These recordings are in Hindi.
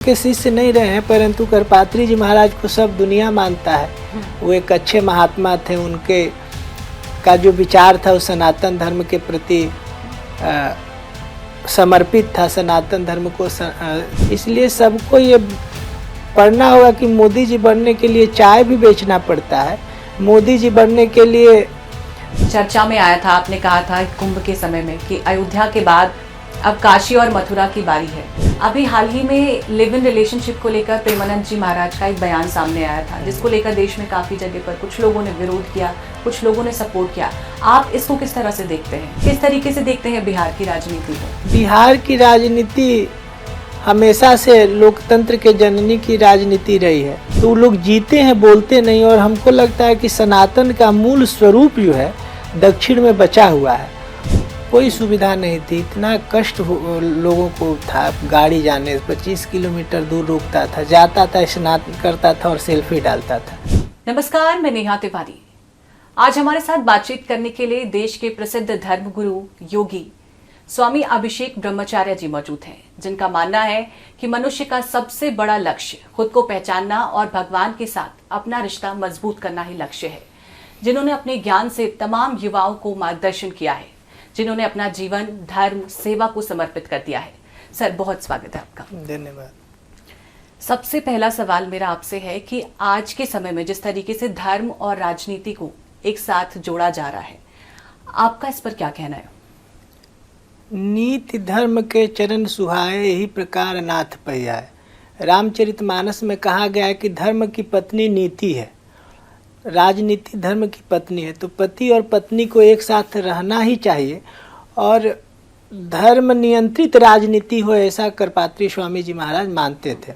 के शिष्य नहीं रहे हैं, परंतु करपात्री जी महाराज को सब दुनिया मानता है। वो एक अच्छे महात्मा थे। उनके का जो विचार था वो सनातन धर्म के प्रति समर्पित था, सनातन धर्म को इसलिए सबको ये पढ़ना होगा कि मोदी जी बनने के लिए चाय भी बेचना पड़ता है। मोदी जी बनने के लिए चर्चा में आया था, आपने कहा था कुंभ के समय में कि अयोध्या के बाद अब काशी और मथुरा की बारी है। अभी हाल ही में लिव इन रिलेशनशिप को लेकर प्रेमानंद जी महाराज का एक बयान सामने आया था, जिसको लेकर देश में काफी जगह पर कुछ लोगों ने विरोध किया, कुछ लोगों ने सपोर्ट किया। आप इसको किस तरह से देखते हैं, किस तरीके से देखते हैं बिहार की राजनीति को? बिहार की राजनीति हमेशा से लोकतंत्र के जननी की राजनीति रही है। तो लोग जीते हैं, बोलते नहीं। और हमको लगता है कि सनातन का मूल स्वरूप जो है दक्षिण में बचा हुआ है। कोई सुविधा नहीं थी, इतना कष्ट लोगों को था। गाड़ी जाने 25 किलोमीटर दूर रुकता था, जाता था, स्नान करता था और सेल्फी डालता था। नमस्कार, मैं नेहा तिवारी। आज हमारे साथ बातचीत करने के लिए देश के प्रसिद्ध धर्मगुरु योगी स्वामी अभिषेक ब्रह्मचार्य जी मौजूद हैं, जिनका मानना है कि मनुष्य का सबसे बड़ा लक्ष्य खुद को पहचानना और भगवान के साथ अपना रिश्ता मजबूत करना ही लक्ष्य है। जिन्होंने अपने ज्ञान से तमाम युवाओं को मार्गदर्शन किया है, जिन्होंने अपना जीवन धर्म सेवा को समर्पित कर दिया है। सर, बहुत स्वागत है आपका। धन्यवाद। सबसे पहला सवाल मेरा आपसे है कि आज के समय में जिस तरीके से धर्म और राजनीति को एक साथ जोड़ा जा रहा है, आपका इस पर क्या कहना है? नीति धर्म के चरण सुहाए, यही प्रकार नाथ पहियाए। रामचरितमानस में कहा गया है कि धर्म की पत्नी नीति है, राजनीति धर्म की पत्नी है। तो पति और पत्नी को एक साथ रहना ही चाहिए और धर्म नियंत्रित राजनीति हो, ऐसा करपात्री स्वामी जी महाराज मानते थे।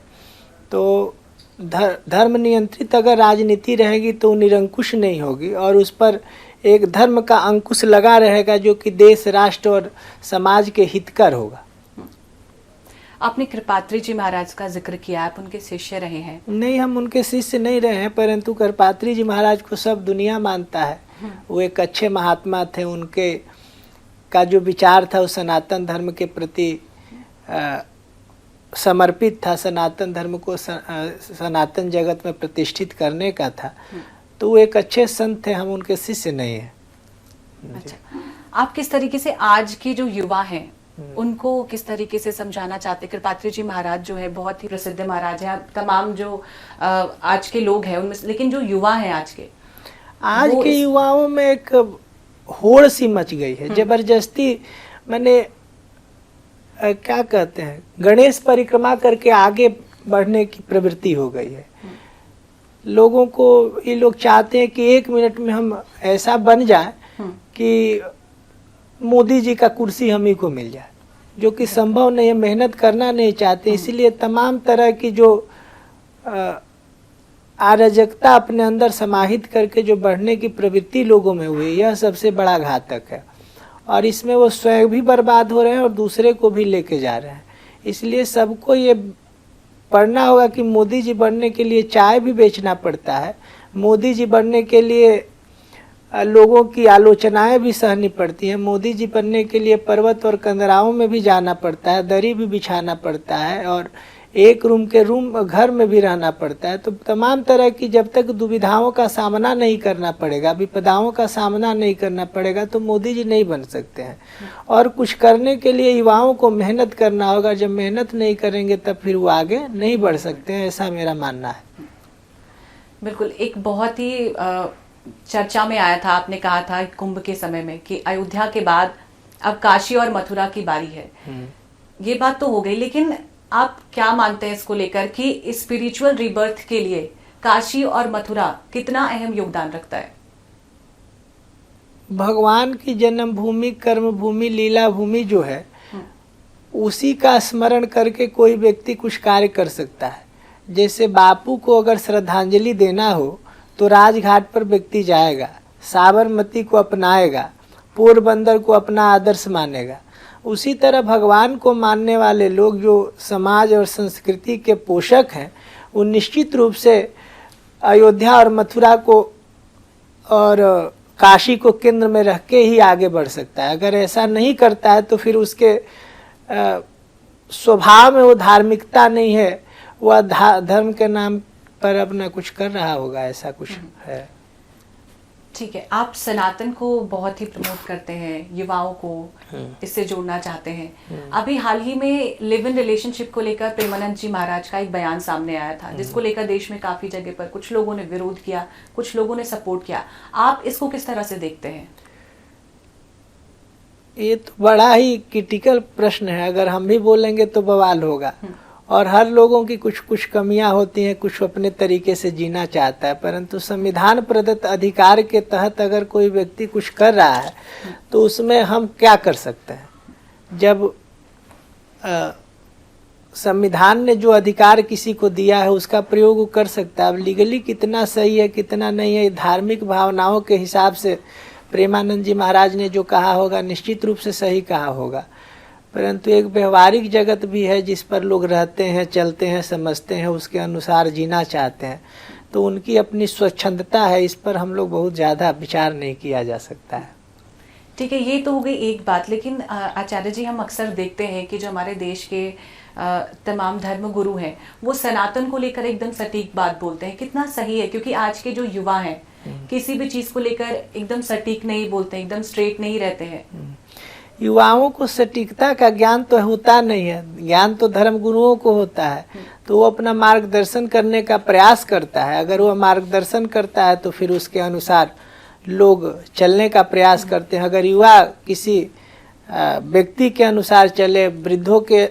तो धर्म नियंत्रित अगर राजनीति रहेगी तो निरंकुश नहीं होगी और उस पर एक धर्म का अंकुश लगा रहेगा, जो कि देश, राष्ट्र और समाज के हितकर होगा। आपने करपात्री जी महाराज का जिक्र किया, आप उनके शिष्य रहे हैं? नहीं, हम उनके शिष्य नहीं रहे हैं, परंतु करपात्री जी महाराज को सब दुनिया मानता है। वो एक अच्छे महात्मा थे। उनके का जो विचार था वो सनातन धर्म के प्रति समर्पित था, सनातन धर्म को सनातन जगत में प्रतिष्ठित करने का था। तो वो एक अच्छे संत थे, हम उनके शिष्य नहीं हैं। अच्छा, आप किस तरीके से आज के जो युवा हैं उनको किस तरीके से समझाना चाहते? करपात्री जी महाराज जो है बहुत ही प्रसिद्ध महाराज हैं, तमाम जो आज के लोग हैं उनमें, लेकिन जो युवा हैं आज के युवाओं में एक होड़ सी मच गई है, जबरदस्ती। मैंने क्या कहते हैं, गणेश परिक्रमा करके आगे बढ़ने की प्रवृत्ति हो गई है लोगों को। ये लोग चाहते हैं कि 1 मिनट में हम ऐसा बन जाए कि मोदी जी का कुर्सी हम ही को मिल जाए, जो कि संभव नहीं है। मेहनत करना नहीं चाहते, इसलिए तमाम तरह की जो अराजकता अपने अंदर समाहित करके जो बढ़ने की प्रवृत्ति लोगों में हुई, यह सबसे बड़ा घातक है। और इसमें वो स्वयं भी बर्बाद हो रहे हैं और दूसरे को भी लेके जा रहे हैं। इसलिए सबको ये पढ़ना होगा कि मोदी जी बनने के लिए चाय भी बेचना पड़ता है। मोदी जी बनने के लिए लोगों की आलोचनाएं भी सहनी पड़ती हैं। मोदी जी बनने के लिए पर्वत और कंदराओं में भी जाना पड़ता है, दरी भी बिछाना पड़ता है और एक रूम के घर में भी रहना पड़ता है। तो तमाम तरह की जब तक दुविधाओं का सामना नहीं करना पड़ेगा, विपदाओं का सामना नहीं करना पड़ेगा, तो मोदी जी नहीं बन सकते हैं। और कुछ करने के लिए युवाओं को मेहनत करना होगा। जब मेहनत नहीं करेंगे तब फिर वो आगे नहीं बढ़ सकते हैं, ऐसा मेरा मानना है। बिल्कुल। एक बहुत ही चर्चा में आया था, आपने कहा था कुंभ के समय में कि अयोध्या के बाद अब काशी और मथुरा की बारी है। ये बात तो हो गई, लेकिन आप क्या मानते हैं इसको लेकर कि स्पिरिचुअल रीबर्थ के लिए काशी और मथुरा कितना अहम योगदान रखता है? भगवान की जन्मभूमि, कर्मभूमि, लीला भूमि जो है, उसी का स्मरण करके कोई व्यक्ति कुछ कार्य कर सकता है। जैसे बापू को अगर श्रद्धांजलि देना हो तो राजघाट पर व्यक्ति जाएगा, साबरमती को अपनाएगा, पोरबंदर को अपना आदर्श मानेगा। उसी तरह भगवान को मानने वाले लोग जो समाज और संस्कृति के पोषक हैं, वो निश्चित रूप से अयोध्या और मथुरा को और काशी को केंद्र में रख के ही आगे बढ़ सकता है। अगर ऐसा नहीं करता है तो फिर उसके स्वभाव में वो धार्मिकता नहीं है वह धर्म के नाम पर अपना कुछ कर रहा होगा, ऐसा कुछ है। ठीक है, आप सनातन को बहुत ही प्रमोट करते हैं, युवाओं को इससे जोड़ना चाहते हैं। अभी हाल ही में लिव इन रिलेशनशिप को लेकर प्रेमानंद जी महाराज का एक बयान सामने आया था, जिसको लेकर देश में काफी जगह पर कुछ लोगों ने विरोध किया, कुछ लोगों ने सपोर्ट किया। आप इसको किस तरह से देखते हैं? ये तो बड़ा ही क्रिटिकल प्रश्न है, अगर हम भी बोलेंगे तो बवाल होगा। और हर लोगों की कुछ कुछ कमियां होती हैं, कुछ अपने तरीके से जीना चाहता है, परंतु संविधान प्रदत्त अधिकार के तहत अगर कोई व्यक्ति कुछ कर रहा है तो उसमें हम क्या कर सकते हैं? जब संविधान ने जो अधिकार किसी को दिया है उसका प्रयोग वो कर सकता है। अब लीगली कितना सही है कितना नहीं है, धार्मिक भावनाओं के हिसाब से प्रेमानंद जी महाराज ने जो कहा होगा निश्चित रूप से सही कहा होगा, परंतु एक व्यवहारिक जगत भी है जिस पर लोग रहते हैं, चलते हैं, समझते हैं, उसके अनुसार जीना चाहते हैं, तो उनकी अपनी स्वच्छंदता है, इस पर हम लोग बहुत ज़्यादा विचार नहीं किया जा सकता है। ठीक है, ये तो हो गई एक बात, लेकिन आचार्य जी हम अक्सर देखते हैं कि जो हमारे देश के तमाम धर्म गुरु हैं वो सनातन को लेकर एकदम सटीक बात बोलते हैं। कितना सही है, क्योंकि आज के जो युवा हैं किसी भी चीज को लेकर एकदम सटीक नहीं बोलते, एकदम स्ट्रेट नहीं रहते हैं। युवाओं को सटीकता का ज्ञान तो होता नहीं है, ज्ञान तो धर्म गुरुओं को होता है, तो वो अपना मार्गदर्शन करने का प्रयास करता है। अगर वो मार्गदर्शन करता है तो फिर उसके अनुसार लोग चलने का प्रयास करते हैं। अगर युवा किसी व्यक्ति के अनुसार चले, वृद्धों के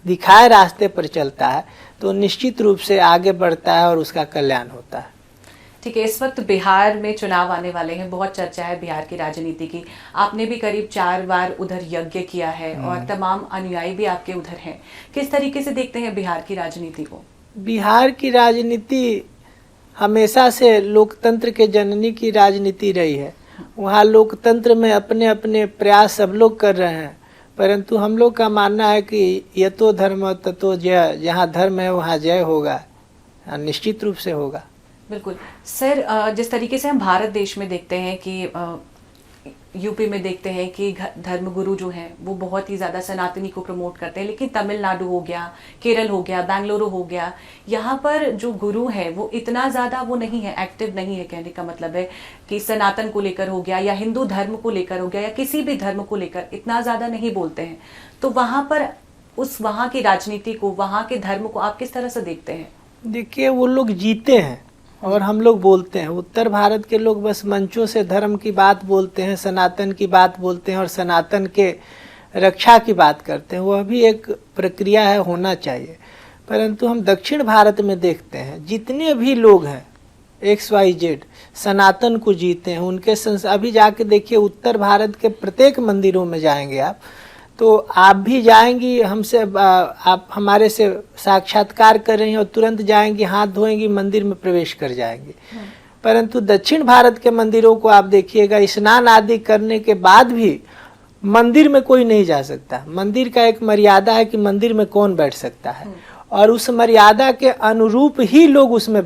दिखाए रास्ते पर चलता है, तो निश्चित रूप से आगे बढ़ता है और उसका कल्याण होता है। ठीक है, इस वक्त बिहार में चुनाव आने वाले हैं, बहुत चर्चा है बिहार की राजनीति की। आपने भी करीब 4 बार उधर यज्ञ किया है और तमाम अनुयायी भी आपके उधर हैं। किस तरीके से देखते हैं बिहार की राजनीति को? बिहार की राजनीति हमेशा से लोकतंत्र के जननी की राजनीति रही है। वहाँ लोकतंत्र में अपने अपने प्रयास सब लोग कर रहे हैं, परंतु हम लोग का मानना है कि यतो धर्म ततो जय, जहाँ धर्म है वहाँ जय होगा, निश्चित रूप से होगा। बिल्कुल सर, जिस तरीके से हम भारत देश में देखते हैं कि यूपी में देखते हैं कि धर्मगुरु जो हैं वो बहुत ही ज़्यादा सनातनी को प्रमोट करते हैं, लेकिन तमिलनाडु हो गया, केरल हो गया, बेंगलुरु हो गया, यहाँ पर जो गुरु है वो इतना ज़्यादा वो नहीं है, एक्टिव नहीं है। कहने का मतलब है कि सनातन को लेकर हो गया या हिंदू धर्म को लेकर हो गया या किसी भी धर्म को लेकर इतना ज़्यादा नहीं बोलते हैं। तो वहाँ पर वहाँ की राजनीति को, वहाँ के धर्म को आप किस तरह से देखते हैं? देखिए, वो लोग जीते हैं और हम लोग बोलते हैं। उत्तर भारत के लोग बस मंचों से धर्म की बात बोलते हैं, सनातन की बात बोलते हैं और सनातन के रक्षा की बात करते हैं। वह भी एक प्रक्रिया है, होना चाहिए। परंतु हम दक्षिण भारत में देखते हैं जितने भी लोग हैं XYZ सनातन को जीते हैं, उनके अभी जाके देखिए उत्तर भारत के प्रत्येक मंदिरों में जाएंगे आप, तो आप भी जाएंगी, हमसे आप हमारे से साक्षात्कार कर रही हैं और तुरंत जाएंगी, हाथ धोएंगी, मंदिर में प्रवेश कर जाएंगी। परंतु दक्षिण भारत के मंदिरों को आप देखिएगा, स्नान आदि करने के बाद भी मंदिर में कोई नहीं जा सकता। मंदिर का एक मर्यादा है कि मंदिर में कौन बैठ सकता है, और उस मर्यादा के अनुरूप ही लोग उसमें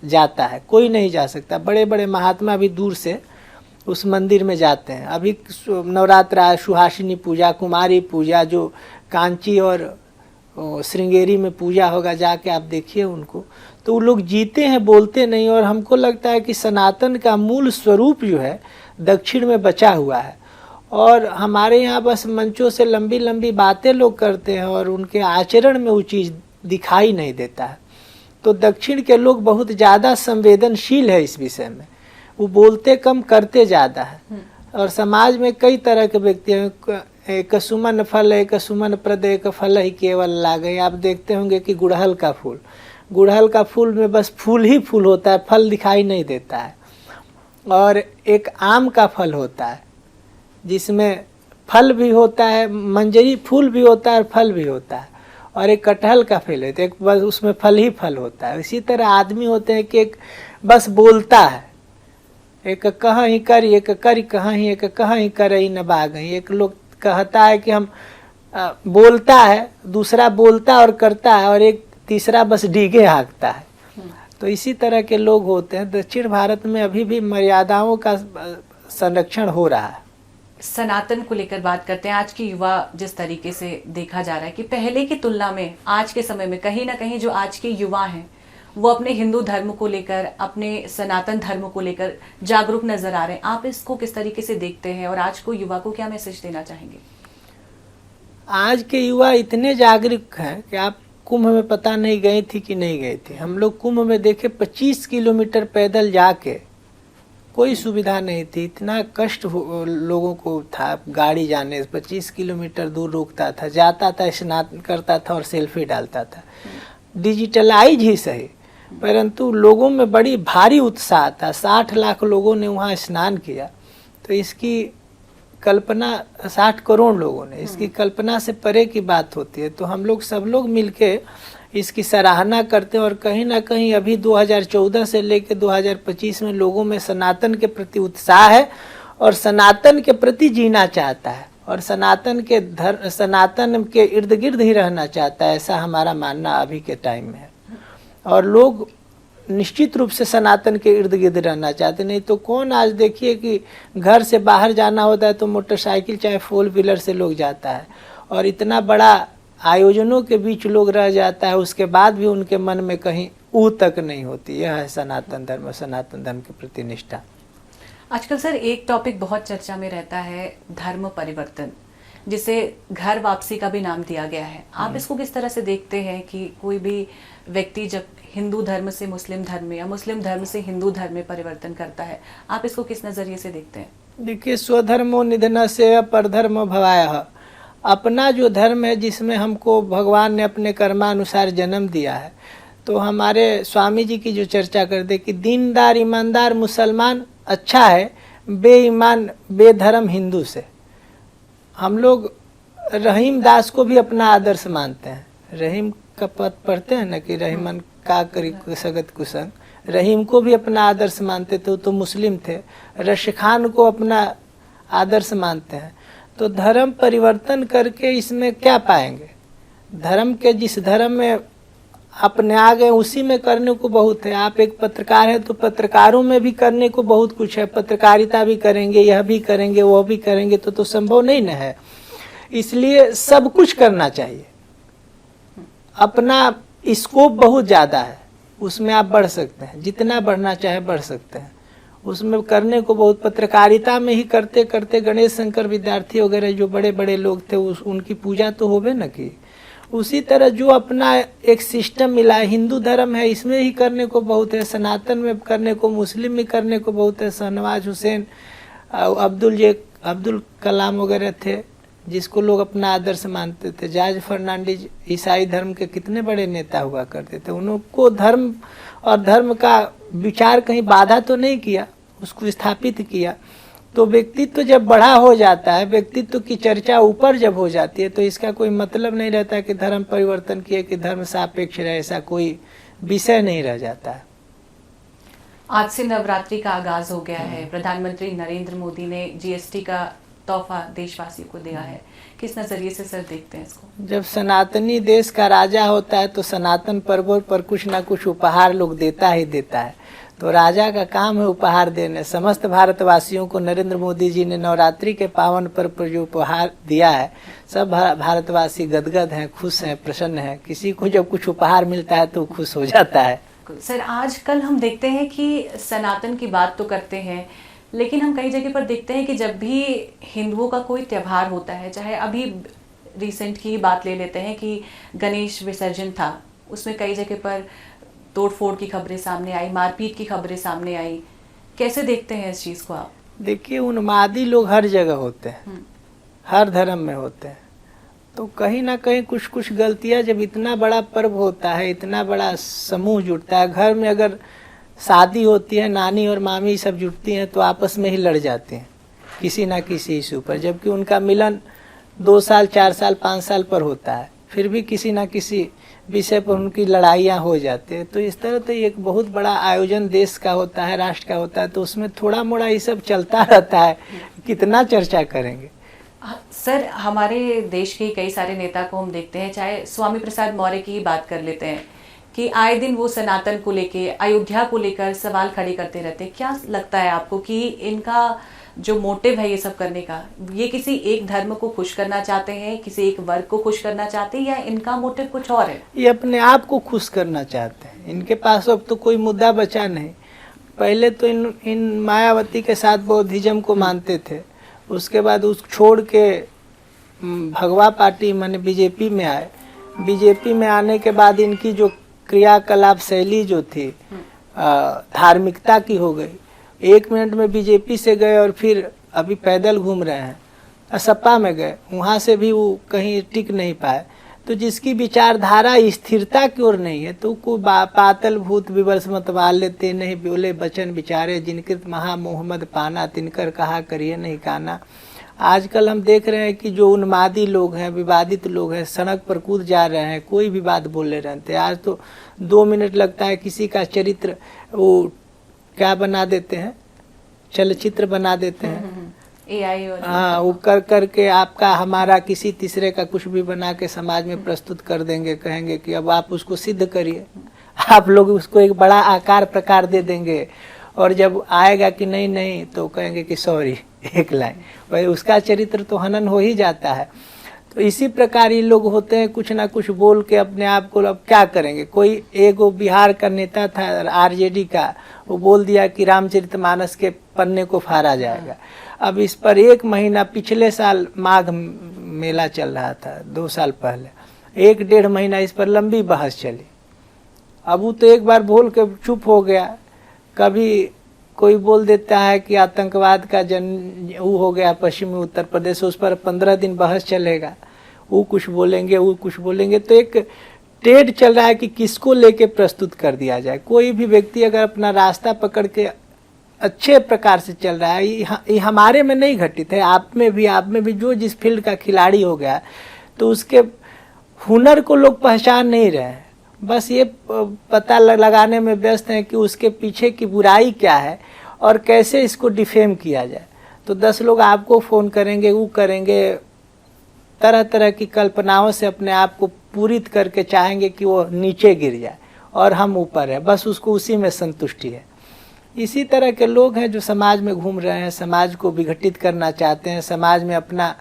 जाता है, कोई नहीं जा सकता। बड़े बड़े महात्मा भी दूर से उस मंदिर में जाते हैं। अभी नवरात्र, सुहासिनी पूजा, कुमारी पूजा, जो कांची और श्रृंगेरी में पूजा होगा, जाके आप देखिए उनको, तो वो लोग जीते हैं, बोलते नहीं। और हमको लगता है कि सनातन का मूल स्वरूप जो है दक्षिण में बचा हुआ है, और हमारे यहाँ बस मंचों से लंबी लंबी बातें लोग करते हैं और उनके आचरण में वो चीज़ दिखाई नहीं देता है। तो दक्षिण के लोग बहुत ज़्यादा संवेदनशील है इस विषय में, वो बोलते कम करते ज़्यादा है। और समाज में कई तरह के व्यक्ति हैं, एक सुमन फल, एक सुमन प्रद, एक फल ही केवल लागे। आप देखते होंगे कि गुड़हल का फूल में बस फूल ही फूल होता है, फल दिखाई नहीं देता है। और एक आम का फल होता है जिसमें फल भी होता है, मंजरी फूल भी होता है और फल भी होता है। और एक कटहल का फल होता है, एक बस उसमें फल ही फल होता है। इसी तरह आदमी होते हैं कि एक बस बोलता है, एक कहाँ ही कर, एक करी कहाँ ही, एक कहाँ ही करई न बागई। एक लोग कहता है कि हम बोलता है, दूसरा बोलता और करता है, और एक तीसरा बस डीगे हाँकता है। तो इसी तरह के लोग होते हैं। दक्षिण भारत में अभी भी मर्यादाओं का संरक्षण हो रहा है, सनातन को लेकर बात करते हैं। आज की युवा जिस तरीके से देखा जा रहा है कि पहले की तुलना में आज के समय में कहीं ना कहीं जो आज के युवा हैं वो अपने हिंदू धर्म को लेकर, अपने सनातन धर्म को लेकर जागरूक नजर आ रहे हैं। आप इसको किस तरीके से देखते हैं और आज को युवा को क्या मैसेज देना चाहेंगे? आज के युवा इतने जागरूक हैं कि आप कुंभ में पता नहीं गई थी कि नहीं गई थी। हम लोग कुंभ में देखे 25 किलोमीटर पैदल जाके, कोई सुविधा नहीं थी, इतना कष्ट लोगों को था गाड़ी जाने, 25 किलोमीटर दूर रुकता था, जाता था, स्नान करता था और सेल्फी डालता था। डिजिटलाइज ही सही, परंतु लोगों में बड़ी भारी उत्साह था। 60 लाख लोगों ने वहाँ स्नान किया, तो इसकी कल्पना 60 करोड़ लोगों ने, इसकी कल्पना से परे की बात होती है। तो हम लोग सब लोग मिलके इसकी सराहना करते हैं और कहीं ना कहीं अभी 2014 से लेकर 2025 में लोगों में सनातन के प्रति उत्साह है और सनातन के प्रति जीना चाहता है और सनातन के इर्द गिर्द ही रहना चाहता है, ऐसा हमारा मानना अभी के टाइम में है। और लोग निश्चित रूप से सनातन के इर्द गिर्द रहना चाहते, नहीं तो कौन आज देखिए कि घर से बाहर जाना होता है तो मोटरसाइकिल चाहे 4 व्हीलर से लोग जाता है और इतना बड़ा आयोजनों के बीच लोग रह जाता है, उसके बाद भी उनके मन में कहीं ऊ तक नहीं होती। यह है सनातन धर्म, सनातन धर्म के प्रति निष्ठा। आजकल सर एक टॉपिक बहुत चर्चा में रहता है, धर्म परिवर्तन, जिसे घर वापसी का भी नाम दिया गया है। आप इसको किस तरह से देखते हैं कि कोई भी व्यक्ति जब हिंदू धर्म से मुस्लिम धर्म में या मुस्लिम धर्म से हिंदू धर्म में परिवर्तन करता है, आप इसको किस नजरिए से देखते हैं? देखिए, स्वधर्मो निधन से परधर्म भवायः। अपना जो धर्म है जिसमें हमको भगवान ने अपने कर्मानुसार जन्म दिया है, तो हमारे स्वामी जी की जो चर्चा करते कि दीनदार ईमानदार मुसलमान अच्छा है, बेईमान बेधर्म हिंदू से। हम लोग रहीम दास को भी अपना आदर्श मानते हैं। रहीम का पद पढ़ते हैं ना कि रहीमन का करी सगत कुसंग, रहीम को भी अपना आदर्श मानते थे, तो मुस्लिम थे। रशीद खान को अपना आदर्श मानते हैं। तो धर्म परिवर्तन करके इसमें क्या पाएंगे? धर्म के जिस धर्म में अपने आ गए उसी में करने को बहुत है। आप एक पत्रकार है तो पत्रकारों में भी करने को बहुत कुछ है। पत्रकारिता भी करेंगे, यह भी करेंगे, वो भी करेंगे, तो संभव नहीं न है। इसलिए सब कुछ करना चाहिए। अपना स्कोप बहुत ज़्यादा है, उसमें आप बढ़ सकते हैं, जितना बढ़ना चाहे बढ़ सकते हैं। उसमें करने को बहुत, पत्रकारिता में ही करते करते गणेश शंकर विद्यार्थी वगैरह जो बड़े बड़े लोग थे उनकी पूजा तो होवे न की। उसी तरह जो अपना एक सिस्टम मिला है, हिंदू धर्म है, इसमें ही करने को बहुत है। सनातन में करने को, मुस्लिम में करने को बहुत है। शहनवाज हुसैन, अब्दुल कलाम वगैरह थे जिसको लोग अपना आदर्श मानते थे। जॉर्ज फर्नांडिस ईसाई धर्म के कितने बड़े नेता हुआ करते थे। उनको धर्म और धर्म का विचार कहीं बाधा तो नहीं किया, उसको स्थापित किया। तो व्यक्तित्व जब बड़ा हो जाता है, व्यक्तित्व की चर्चा ऊपर जब हो जाती है, तो इसका कोई मतलब नहीं रहता कि धर्म परिवर्तन किए कि धर्म सापेक्ष रहे, ऐसा कोई विषय नहीं रह जाता है। आज से नवरात्रि का आगाज हो गया है। प्रधानमंत्री नरेंद्र मोदी ने जीएसटी का तोहफा देशवासी को दिया है। किस नजरिए से सर देखते हैं इसको? जब सनातनी देश का राजा होता है तो सनातन पर्वों पर कुछ ना कुछ उपहार लोग देता ही देता है। तो राजा का काम है उपहार देने। समस्त भारतवासियों को नरेंद्र मोदी जी ने नवरात्रि के पावन पर्व पर जो उपहार दिया है, सब भारतवासी गदगद हैं, खुश हैं, प्रसन्न हैं। किसी को जब कुछ उपहार मिलता है तो खुश हो जाता है। सर आजकल हम देखते हैं कि सनातन की बात तो करते हैं, लेकिन हम कई जगह पर देखते हैं कि जब भी हिंदुओं का कोई त्यौहार होता है, चाहे अभी रिसेंट की बात ले लेते हैं कि गणेश विसर्जन था, उसमें कई जगह पर तोड़फोड़ की खबरें सामने आई, मारपीट की खबरें सामने आई। कैसे देखते हैं इस चीज़ को आप? देखिए, उन्मादी लोग हर जगह होते हैं, हर धर्म में होते हैं। तो कहीं ना कहीं कुछ कुछ गलतियां, जब इतना बड़ा पर्व होता है, इतना बड़ा समूह जुटता है, घर में अगर शादी होती है, नानी और मामी सब जुटती हैं तो आपस में ही लड़ जाते हैं किसी ना किसी इशू पर, जबकि उनका मिलन 2 साल 4 साल 5 साल पर होता है, फिर भी किसी ना किसी विषय पर उनकी लड़ाइयाँ हो जाती है। तो इस तरह तो एक बहुत बड़ा आयोजन देश का होता है, राष्ट्र का होता है, तो उसमें थोड़ा मोड़ा ये सब चलता रहता है। कितना चर्चा करेंगे? सर हमारे देश के कई सारे नेता को हम देखते हैं, चाहे स्वामी प्रसाद मौर्य की ही बात कर लेते हैं, कि आए दिन वो सनातन को लेके, अयोध्या को लेकर सवाल खड़े करते रहते हैं। क्या लगता है आपको कि इनका जो मोटिव है ये सब करने का, ये किसी एक धर्म को खुश करना चाहते हैं, किसी एक वर्ग को खुश करना चाहते हैं, या इनका मोटिव कुछ और है? ये अपने आप को खुश करना चाहते हैं। इनके पास अब तो कोई मुद्दा बचा नहीं। पहले तो इन मायावती के साथ बौद्धिज्म को मानते थे, उसके बाद उस छोड़ के भगवा पार्टी माने बीजेपी में आए। बीजेपी में आने के बाद इनकी जो क्रियाकलाप शैली जो थी धार्मिकता की हो गई। 1 मिनट में बीजेपी से गए और फिर अभी पैदल घूम रहे हैं। सपा में गए, वहाँ से भी वो कहीं टिक नहीं पाए। तो जिसकी विचारधारा स्थिरता की ओर नहीं है तो को पातल भूत विवर्ष मतवाल लेते नहीं बोले बचन विचारे, जिनकृत महा मोहम्मद पाना, तिनकर कहा करिए नहीं काना। आजकल हम देख रहे हैं कि जो उन्मादी लोग हैं, विवादित लोग हैं, सड़क पर कूद जा रहे हैं, कोई भी बात बोले रहते हैं। आज तो 2 मिनट लगता है किसी का चरित्र वो क्या बना देते हैं, चलचित्र बना देते हैं AI और हाँ, वो करके आपका हमारा किसी तीसरे का कुछ भी बना के समाज में प्रस्तुत कर देंगे। कहेंगे कि अब आप उसको सिद्ध करिए। आप लोग उसको एक बड़ा आकार प्रकार दे देंगे और जब आएगा कि नहीं नहीं तो कहेंगे कि सॉरी, एक लाइन। भाई उसका चरित्र तो हनन हो ही जाता है। तो इसी प्रकार ये लोग होते हैं, कुछ ना कुछ बोल के अपने आप को अब क्या करेंगे। कोई एक बिहार का नेता था RJD का, वो बोल दिया कि रामचरितमानस के पन्ने को फाड़ा जाएगा। अब इस पर 1 महीना, पिछले साल माघ मेला चल रहा था 2 साल पहले, 1-1.5 महीना इस पर लंबी बहस चली। अब वो तो एक बार बोल के चुप हो गया। कभी कोई बोल देता है कि आतंकवाद का वो हो गया पश्चिमी उत्तर प्रदेश, उस पर 15 दिन बहस चलेगा। वो कुछ बोलेंगे, वो कुछ बोलेंगे। तो एक ट्रेड चल रहा है कि किसको लेके प्रस्तुत कर दिया जाए। कोई भी व्यक्ति अगर अपना रास्ता पकड़ के अच्छे प्रकार से चल रहा है, ये हमारे में नहीं घटित है, आप में भी जो जिस फील्ड का खिलाड़ी हो गया तो उसके हुनर को लोग पहचान नहीं रहे हैं। बस ये पता लगाने में व्यस्त हैं कि उसके पीछे की बुराई क्या है और कैसे इसको डिफेम किया जाए। तो 10 लोग आपको फ़ोन करेंगे, वो करेंगे, तरह तरह की कल्पनाओं से अपने आप को पूरित करके चाहेंगे कि वो नीचे गिर जाए और हम ऊपर है। बस उसको उसी में संतुष्टि है। इसी तरह के लोग हैं जो समाज में घूम रहे हैं, समाज को विघटित करना चाहते हैं, समाज में अपना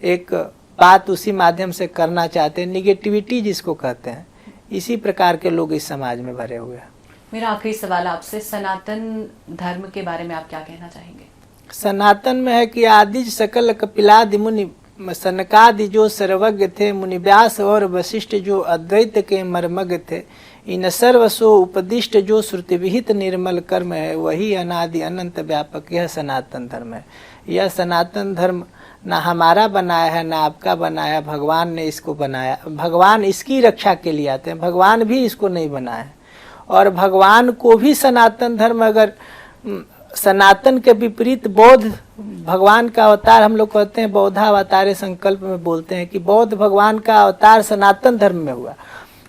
एक बात उसी माध्यम से करना चाहते हैं, निगेटिविटी जिसको कहते हैं। इसी प्रकार के लोग इस समाज में भरे हुए हैं। मेरा आखिरी सवाल आपसे, सनातन धर्म के बारे में आप क्या कहना चाहेंगे? सनातन में है कि आदि सकल कपिलादि मुनि सनकादि जो सर्वज्ञ थे, मुनि व्यास और वशिष्ठ जो अद्वैत के मर्मज्ञ थे, इन सर्वसो उपदिष्ट जो श्रुति विहित निर्मल कर्म है, वही अनादि अनंत व्यापक यह सनातन धर्म है। यह सनातन धर्म ना हमारा बनाया है ना आपका बनाया है, भगवान ने इसको बनाया। भगवान इसकी रक्षा के लिए आते हैं, भगवान भी इसको नहीं बनाया है। और भगवान को भी सनातन धर्म, अगर सनातन के विपरीत बौद्ध भगवान का अवतार, हम लोग कहते हैं बौद्धावतारे संकल्प में बोलते हैं कि बौद्ध भगवान का अवतार सनातन धर्म में हुआ,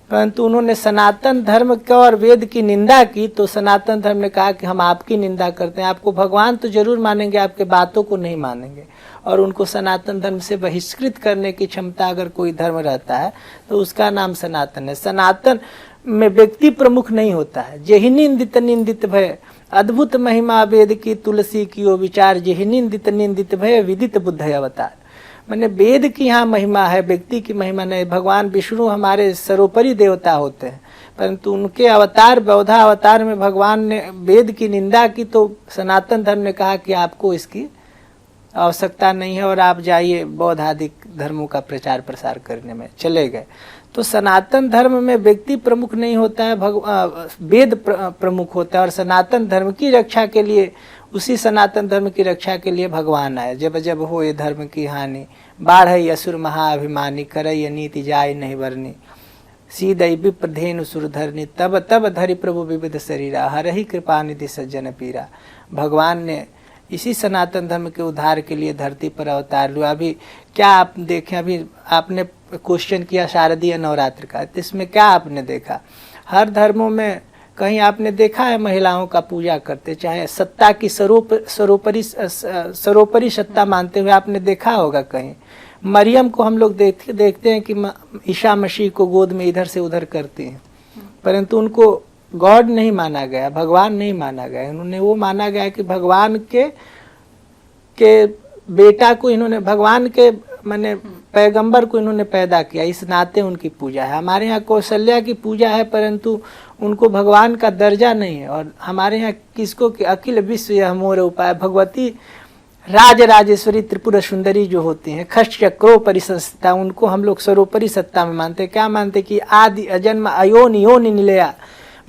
परंतु उन्होंने सनातन धर्म का और वेद की निंदा की। तो सनातन धर्म ने कहा कि हम आपकी निंदा करते हैं, आपको भगवान तो जरूर मानेंगे, आपके बातों को नहीं मानेंगे। और उनको सनातन धर्म से बहिष्कृत करने की क्षमता अगर कोई धर्म रहता है तो उसका नाम सनातन है। सनातन में व्यक्ति प्रमुख नहीं होता है। जेहि निंदित निंदित भय, अद्भुत महिमा वेद की तुलसी की ओ विचार, जेहि निंदित निंदित भय विदित बुद्ध अवतार। मैंने वेद की यहाँ महिमा है, व्यक्ति की महिमा नहीं। भगवान विष्णु हमारे सर्वोपरि देवता होते हैं, परंतु उनके अवतार बौद्धा अवतार में भगवान ने वेद की निंदा की। तो सनातन धर्म ने कहा कि आपको इसकी आवश्यकता नहीं है और आप जाइए बौद्ध आदि धर्मों का प्रचार प्रसार करने में चले गए। तो सनातन धर्म में व्यक्ति प्रमुख नहीं होता है, वेद प्रमुख होता है। और सनातन धर्म की रक्षा के लिए, उसी सनातन धर्म की रक्षा के लिए भगवान आए। जब जब हो ये धर्म की हानि, बाढ़ असुर महाअभिमानी, करय नीति जाय नहीं वर्णी, सीदई विप्रधेनु सुरधरनी, तब तब धरि प्रभु विविध शरीरा, हरहि कृपा निधि सज्जन पीरा। भगवान ने इसी सनातन धर्म के उद्धार के लिए धरती पर अवतार लिया। अभी क्या आप देखें, अभी आपने क्वेश्चन किया शारदीय नवरात्र का, तो इसमें क्या आपने देखा? हर धर्मों में कहीं आपने देखा है महिलाओं का पूजा करते, चाहे सत्ता की सर्वोपरि सत्ता मानते हुए आपने देखा होगा कहीं? मरियम को हम लोग देखते हैं कि ईसा मसीह को गोद में इधर से उधर करती हैं, परंतु उनको गॉड नहीं माना गया, भगवान नहीं माना गया। उन्होंने वो माना गया कि भगवान के के बेटा को इन्होंने, भगवान के माने पैगंबर को इन्होंने पैदा किया, इस नाते उनकी पूजा है। हमारे यहाँ कौशल्या की पूजा है, परंतु उनको भगवान का दर्जा नहीं है। और हमारे यहाँ किसको कि अखिल विश्व यह मोर उपाय, भगवती राज राजेश्वरी त्रिपुरा सुंदरी जो होती हैं, खष्ट चक्रो परिसंस्था, उनको हम लोग सर्वोपरि सत्ता में मानते हैं। क्या मानते कि आदि अजन्म अयोनि योनि निलया,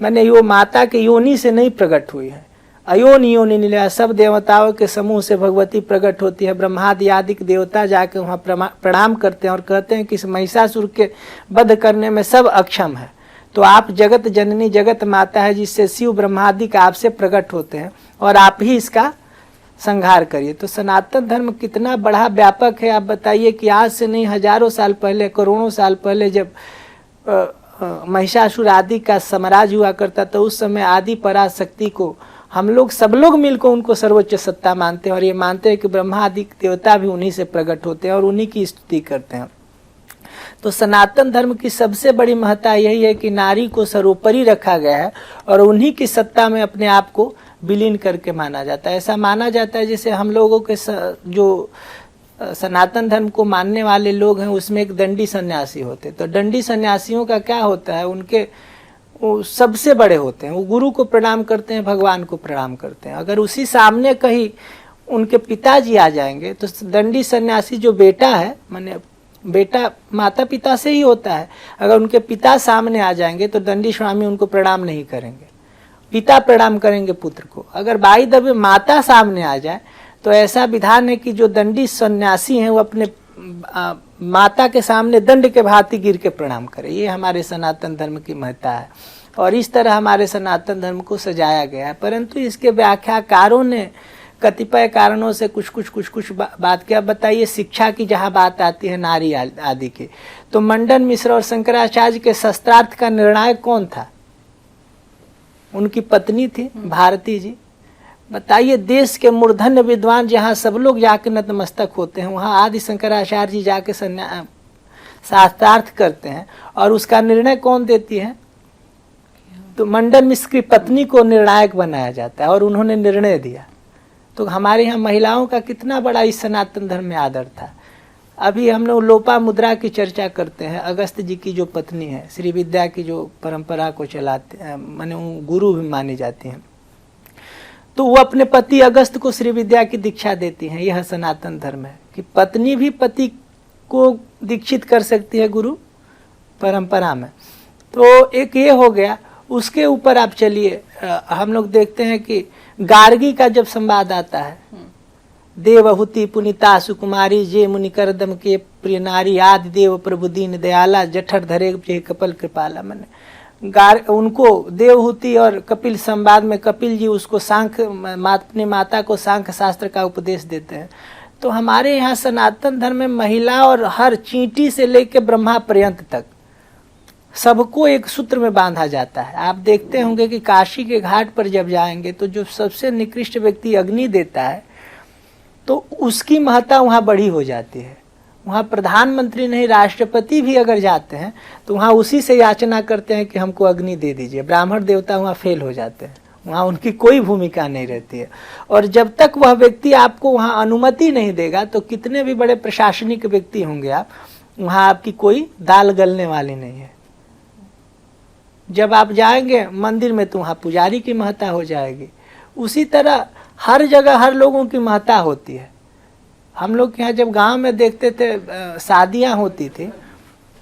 मैंने यो माता के योनि से नहीं प्रकट हुई है, अयोनि योनि निलया, सब देवताओं के समूह से भगवती प्रकट होती है। ब्रह्मादि आदिक देवता जाके वहाँ प्रणाम करते हैं और कहते हैं कि इस महिषासुर के वध करने में सब अक्षम है, तो आप जगत जननी जगत माता है, जिससे शिव ब्रह्मादि का आपसे प्रकट होते हैं और आप ही इसका संहार करिए। तो सनातन धर्म कितना बड़ा व्यापक है, आप बताइए कि आज से नहीं हजारों साल पहले, करोड़ों साल पहले जब महिषासुर आदि का साम्राज्य हुआ करता, तो उस समय आदि पराशक्ति को हम लोग सब लोग मिलकर उनको सर्वोच्च सत्ता मानते हैं और ये मानते हैं कि ब्रह्मा आदि देवता भी उन्हीं से प्रकट होते हैं और उन्हीं की स्तुति करते हैं। तो सनातन धर्म की सबसे बड़ी महत्ता यही है कि नारी को सर्वोपरि रखा गया है और उन्हीं की सत्ता में अपने आप को विलीन करके माना जाता है। ऐसा माना जाता है जैसे हम लोगों के जो सनातन धर्म को मानने वाले लोग हैं उसमें एक दंडी सन्यासी होते, तो दंडी सन्यासियों का क्या होता है, उनके वो सबसे बड़े होते हैं, वो गुरु को प्रणाम करते हैं, भगवान को प्रणाम करते हैं। अगर उसी सामने कहीं उनके पिताजी आ जाएंगे तो दंडी सन्यासी जो बेटा है, माने बेटा माता पिता से ही होता है, अगर उनके पिता सामने आ जाएंगे तो दंडी स्वामी उनको प्रणाम नहीं करेंगे, पिता प्रणाम करेंगे पुत्र को। अगर बाई दबे माता सामने आ जाए तो ऐसा विधान है कि जो दंडी सन्यासी हैं वो अपने माता के सामने दंड के भांति गिर के प्रणाम करे। ये हमारे सनातन धर्म की महत्ता है और इस तरह हमारे सनातन धर्म को सजाया गया है। परंतु इसके व्याख्याकारों ने कतिपय कारणों से कुछ बात क्या बताइए। शिक्षा की जहाँ बात आती है नारी आदि की, तो मंडन मिश्र और शंकराचार्य के शस्त्रार्थ का निर्णायक कौन था? उनकी पत्नी थी भारती जी। बताइए, देश के मूर्धन्य विद्वान जहाँ सब लोग जाके नतमस्तक होते हैं, वहाँ आदि शंकराचार्य जी जाके शास्त्रार्थ करते हैं और उसका निर्णय कौन देती है? तो मंडन मिश्र की पत्नी को निर्णायक बनाया जाता है और उन्होंने निर्णय दिया। तो हमारे यहाँ महिलाओं का कितना बड़ा इस सनातन धर्म में आदर था। अभी हम लोग लोपा मुद्रा की चर्चा करते हैं। अगस्त जी की जो पत्नी है, श्री विद्या की जो परंपरा को चलाते हैं, माने गुरु भी मानी जाती हैं, तो वो अपने पति अगस्त को श्री विद्या की दीक्षा देती हैं। यह सनातन धर्म है कि पत्नी भी पति को दीक्षित कर सकती है गुरु परंपरा में। तो एक ये हो गया। उसके ऊपर आप चलिए, हम लोग देखते हैं कि गार्गी का जब संवाद आता है, देवहूति पुनिता सुकुमारी जे मुनिकरदम के प्रिय नारी आदि देव प्रभु दीन दयाला जठर धरे जे कपिल कृपाला। मैंने उनको देवहूति और कपिल संवाद में कपिल जी उसको सांख्य अपने माता को सांख्य शास्त्र का उपदेश देते हैं। तो हमारे यहाँ सनातन धर्म में महिला और हर चींटी से लेकर ब्रह्मा पर्यंत तक सबको एक सूत्र में बांधा जाता है। आप देखते होंगे कि काशी के घाट पर जब जाएंगे तो जो सबसे निकृष्ट व्यक्ति अग्नि देता है तो उसकी महत्ता वहाँ बड़ी हो जाती है। वहाँ प्रधानमंत्री नहीं, राष्ट्रपति भी अगर जाते हैं तो वहाँ उसी से याचना करते हैं कि हमको अग्नि दे दीजिए। ब्राह्मण देवता वहाँ फेल हो जाते हैं, वहाँ उनकी कोई भूमिका नहीं रहती है। और जब तक वह व्यक्ति आपको वहाँ अनुमति नहीं देगा तो कितने भी बड़े प्रशासनिक व्यक्ति होंगे आप, वहाँ आपकी कोई दाल गलने वाली नहीं है। जब आप जाएंगे मंदिर में तो वहाँ पुजारी की महत्ता हो जाएगी। उसी तरह हर जगह हर लोगों की महत्ता होती है। हम लोग के यहाँ जब गांव में देखते थे शादियां होती थी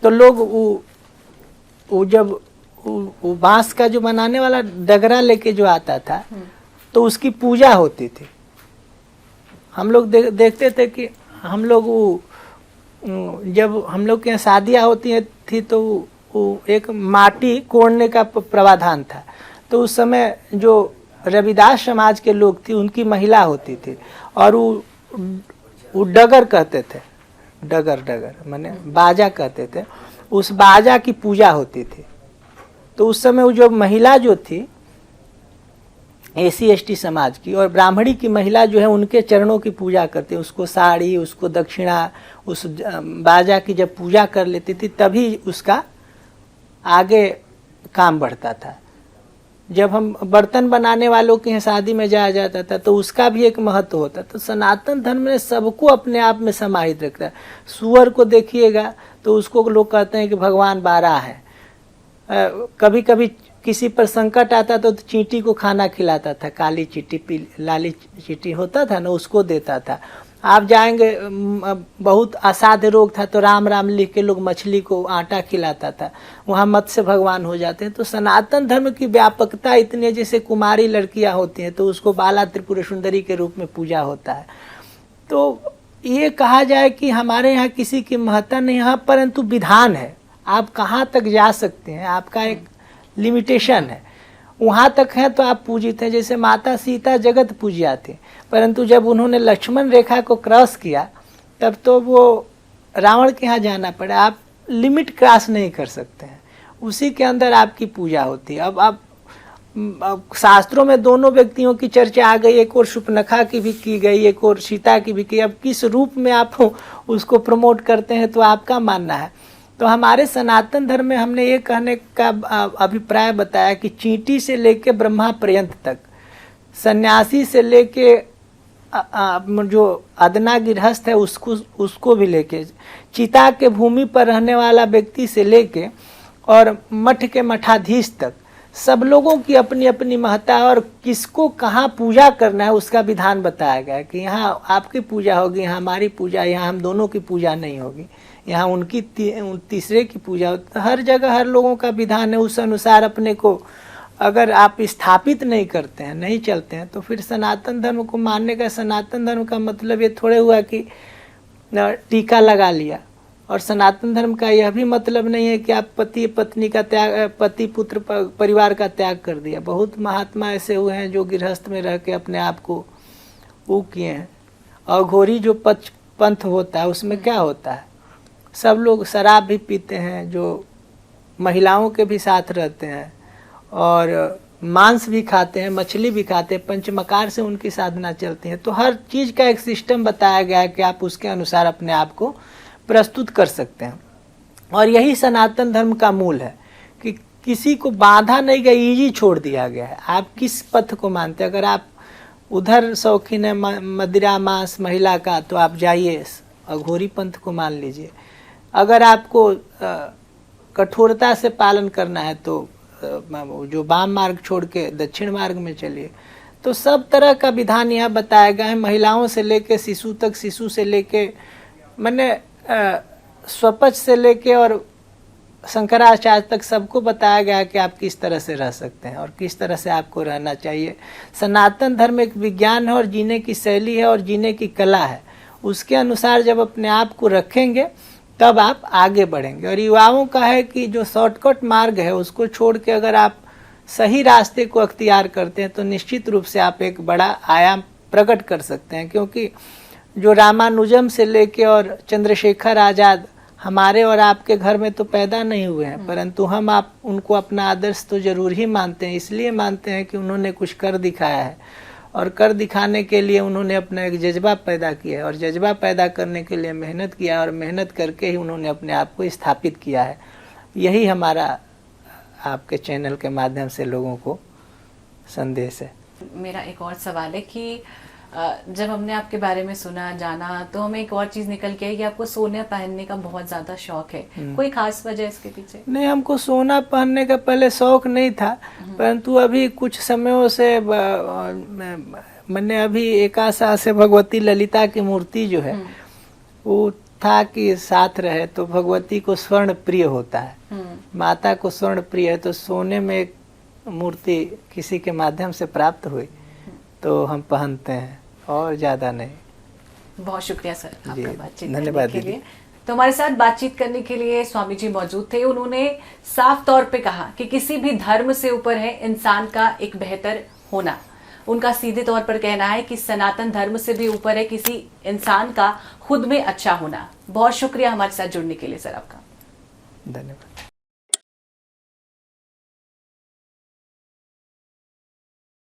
तो लोग वो जब वो बांस का जो बनाने वाला डगरा लेके जो आता था तो उसकी पूजा होती थी। हम लोग देखते थे कि हम लोग जब हम लोग के यहाँ शादियाँ होती थी तो वो एक माटी कोड़ने का प्रावधान था। तो उस समय जो रविदास समाज के लोग थी उनकी महिला होती थी और वो डगर कहते थे, डगर माने बाजा कहते थे। उस बाजा की पूजा होती थी। तो उस समय वो जो महिला जो थी SC ST समाज की और ब्राह्मणी की महिला जो है उनके चरणों की पूजा करती, उसको साड़ी, उसको दक्षिणा, उस बाजा की जब पूजा कर लेती थी तभी उसका आगे काम बढ़ता था। जब हम बर्तन बनाने वालों के यहाँ शादी में जाया जाता था तो उसका भी एक महत्व होता। तो सनातन धर्म ने सबको अपने आप में समाहित रखता है। सुअर को देखिएगा तो उसको लोग कहते हैं कि भगवान 12 है। कभी कभी किसी पर संकट आता तो चींटी को खाना खिलाता था, काली चींटी, लाली चींटी होता था ना, उसको देता था। आप जाएंगे बहुत असाध्य रोग था तो राम राम लिख के लोग मछली को आटा खिलाता था, वहाँ मत्स्य भगवान हो जाते हैं। तो सनातन धर्म की व्यापकता इतनी है, जैसे कुमारी लड़कियां होती हैं तो उसको बाला त्रिपुर सुंदरी के रूप में पूजा होता है। तो ये कहा जाए कि हमारे यहाँ किसी की महत्ता नहीं है, परंतु विधान है, आप कहाँ तक जा सकते हैं, आपका एक लिमिटेशन है, वहाँ तक है तो आप पूजित हैं। जैसे माता सीता जगत पूज्या थे, परंतु जब उन्होंने लक्ष्मण रेखा को क्रॉस किया तब तो वो रावण के यहाँ जाना पड़ा। आप लिमिट क्रॉस नहीं कर सकते हैं, उसी के अंदर आपकी पूजा होती है। अब शास्त्रों में दोनों व्यक्तियों की चर्चा आ गई, एक और शूर्पणखा की भी की गई, एक और सीता की भी की। अब किस रूप में आप उसको प्रमोट करते हैं तो आपका मानना है। तो हमारे सनातन धर्म में हमने ये कहने का अभिप्राय बताया कि चींटी से लेके ब्रह्मा पर्यंत तक, सन्यासी से लेके जो अदना गृहस्थ है उसको भी लेके, चिता के भूमि पर रहने वाला व्यक्ति से लेके और मठ के मठाधीश तक, सब लोगों की अपनी अपनी महत्ता और किसको कहाँ पूजा करना है उसका विधान बताया गया कि यहाँ आपकी पूजा होगी, यहाँ हमारी पूजा, यहाँ हम दोनों की पूजा नहीं होगी, यहाँ उनकी तीसरे की पूजा होती। हर जगह हर लोगों का विधान है, उस अनुसार अपने को अगर आप स्थापित नहीं करते हैं, नहीं चलते हैं, तो फिर सनातन धर्म को मानने का, सनातन धर्म का मतलब ये थोड़े हुआ कि टीका लगा लिया। और सनातन धर्म का यह भी मतलब नहीं है कि आप पति पत्नी का त्याग, पति पुत्र परिवार का त्याग कर दिया। बहुत महात्मा ऐसे हुए हैं जो गृहस्थ में रह के अपने आप को वो किए हैं। और घोरी जो पंथ होता है उसमें क्या होता है, सब लोग शराब भी पीते हैं, जो महिलाओं के भी साथ रहते हैं और मांस भी खाते हैं, मछली भी खाते हैं, पंचमकार से उनकी साधना चलती है। तो हर चीज़ का एक सिस्टम बताया गया है कि आप उसके अनुसार अपने आप को प्रस्तुत कर सकते हैं। और यही सनातन धर्म का मूल है कि किसी को बांधा नहीं गया, ईजी छोड़ दिया गया है। आप किस पथ को मानते हैं, अगर आप उधर शौकीन है मदिरा मांस महिला का तो आप जाइए अघोरी पंथ को मान लीजिए। अगर आपको कठोरता से पालन करना है तो जो वाम मार्ग छोड़ के दक्षिण मार्ग में चलिए। तो सब तरह का विधान यहाँ बताया गया है, महिलाओं से लेके शिशु तक, शिशु से लेके मैंने स्वपच से लेके और शंकराचार्य तक सबको बताया गया है कि आप किस तरह से रह सकते हैं और किस तरह से आपको रहना चाहिए। सनातन धर्म एक विज्ञान है और जीने की शैली है और जीने की कला है। उसके अनुसार जब अपने आप को रखेंगे तब आप आगे बढ़ेंगे। और युवाओं का है कि जो शॉर्टकट मार्ग है उसको छोड़ के अगर आप सही रास्ते को अख्तियार करते हैं तो निश्चित रूप से आप एक बड़ा आयाम प्रकट कर सकते हैं। क्योंकि जो रामानुजम से लेके और चंद्रशेखर आज़ाद हमारे और आपके घर में तो पैदा नहीं हुए हैं, परंतु हम आप उनको अपना आदर्श तो जरूर ही मानते हैं। इसलिए मानते हैं कि उन्होंने कुछ कर दिखाया है और कर दिखाने के लिए उन्होंने अपना एक जज्बा पैदा किया है और जज्बा पैदा करने के लिए मेहनत किया और मेहनत करके ही उन्होंने अपने आप को स्थापित किया है। यही हमारा आपके चैनल के माध्यम से लोगों को संदेश है। मेरा एक और सवाल है कि जब हमने आपके बारे में सुना जाना तो हमें एक और चीज निकल के आई कि आपको सोना पहनने का बहुत ज्यादा शौक है। कोई खास वजह इसके पीछे? नहीं, हमको सोना पहनने का पहले शौक नहीं था, परंतु अभी कुछ समयों से मैंने अभी एक आशा से भगवती ललिता की मूर्ति जो है वो था कि साथ रहे, तो भगवती को स्वर्ण प्रिय होता है, माता को स्वर्ण प्रिय है, तो सोने में एक मूर्ति किसी के माध्यम से प्राप्त हुई तो हम पहनते हैं और ज्यादा नहीं। बहुत शुक्रिया सर आपका बातचीत धन्यवाद करने के लिए। तो हमारे साथ बातचीत करने के लिए स्वामी जी मौजूद थे। उन्होंने साफ तौर पे कहा कि किसी भी धर्म से ऊपर है इंसान का एक बेहतर होना। उनका सीधे तौर पर कहना है कि सनातन धर्म से भी ऊपर है किसी इंसान का खुद में अच्छा होना। बहुत शुक्रिया हमारे साथ जुड़ने के लिए सर आपका। धन्यवाद।